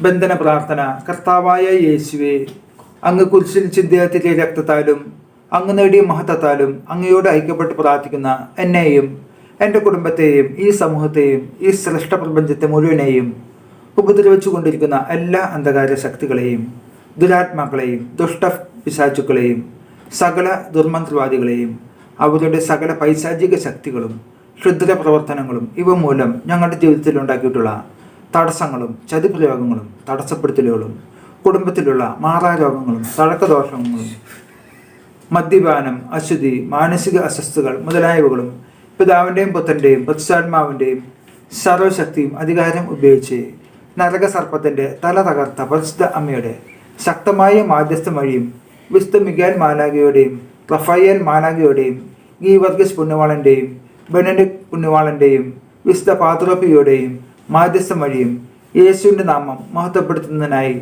ബന്ധന പ്രാർത്ഥന. കർത്താവായ യേശുവേ, അങ്ങ് കുരിശിൽ ചിന്തിയ രക്തത്താലും അങ്ങ് നേടിയ മഹത്വത്താലും അങ്ങയോട് ഐക്യപ്പെട്ട് പ്രാർത്ഥിക്കുന്ന എന്നെയും എൻ്റെ കുടുംബത്തെയും ഈ സമൂഹത്തെയും ഈ ശ്രേഷ്ഠ പ്രപഞ്ചത്തെ മുഴുവനെയും ഉപദ്രവിച്ചു കൊണ്ടിരിക്കുന്ന എല്ലാ അന്ധകാര ശക്തികളെയും ദുരാത്മാക്കളെയും ദുഷ്ട പിശാചുക്കളെയും സകല ദുർമന്ത്രവാദികളെയും അവരുടെ സകല പൈശാചിക ശക്തികളും ക്ഷുദ്ര പ്രവർത്തനങ്ങളും ഇവ മൂലം ഞങ്ങളുടെ ജീവിതത്തിൽ ഉണ്ടാക്കിയിട്ടുള്ള തടസ്സങ്ങളും ചതിപ്രയോഗങ്ങളും തടസ്സപ്പെടുത്തലുകളും കുടുംബത്തിലുള്ള മാറാരോഗങ്ങളും തഴക്കദോഷങ്ങളും മദ്യപാനം, അശുദ്ധി, മാനസിക അസ്വസ്ഥതകൾ മുതലായവകളും പിതാവിൻ്റെയും പുത്രൻ്റെയും പരിശുദ്ധാത്മാവിൻ്റെയും സർവശക്തിയും അധികാരം ഉപയോഗിച്ച് നരകസർപ്പത്തിൻ്റെ തല തകർത്ത പരിശുദ്ധ അമ്മയുടെ ശക്തമായ മാധ്യസ്ഥം വഴിയും വിശുദ്ധ മിഖായേൽ മാലാഖയുടെയും റഫായേൽ മാലാഖയുടെയും ഗീവർഗീസ് പുണ്യവാളൻ്റെയും ബെനഡിക്ട് പുണ്യവാളൻ്റെയും വിശുദ്ധ പാത്രോപ്പിയുടെയും മാധ്യസ്ഥം വഴിയും യേശുവിൻ്റെ നാമം മഹത്വപ്പെടുത്തുന്നതിനായി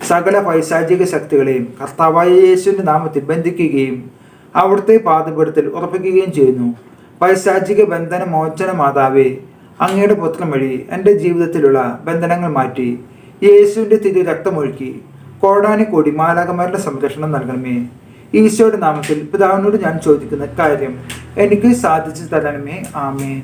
സകല പൈശാചിക ശക്തികളെയും കർത്താവായ യേശുവിൻ്റെ നാമത്തിൽ ബന്ധിക്കുകയും അവിടുത്തെ പാദപീഠത്തിൽ ഉറപ്പിക്കുകയും ചെയ്യുന്നു. പൈശാചിക ബന്ധന മോചന മാതാവേ, അങ്ങയുടെ പുത്രൻ വഴി എൻ്റെ ജീവിതത്തിലുള്ള ബന്ധനങ്ങൾ മാറ്റി യേശുവിൻ്റെ തിരു രക്തമൊഴുക്കി കോടാനുകോടി മാലാഖമാരുടെ സംരക്ഷണം നൽകണമേ. ഈശോയുടെ നാമത്തിൽ പിതാവിനോട് ഞാൻ ചോദിക്കുന്ന കാര്യം എനിക്ക് സാധിച്ചു തരണമേ. ആമേൻ.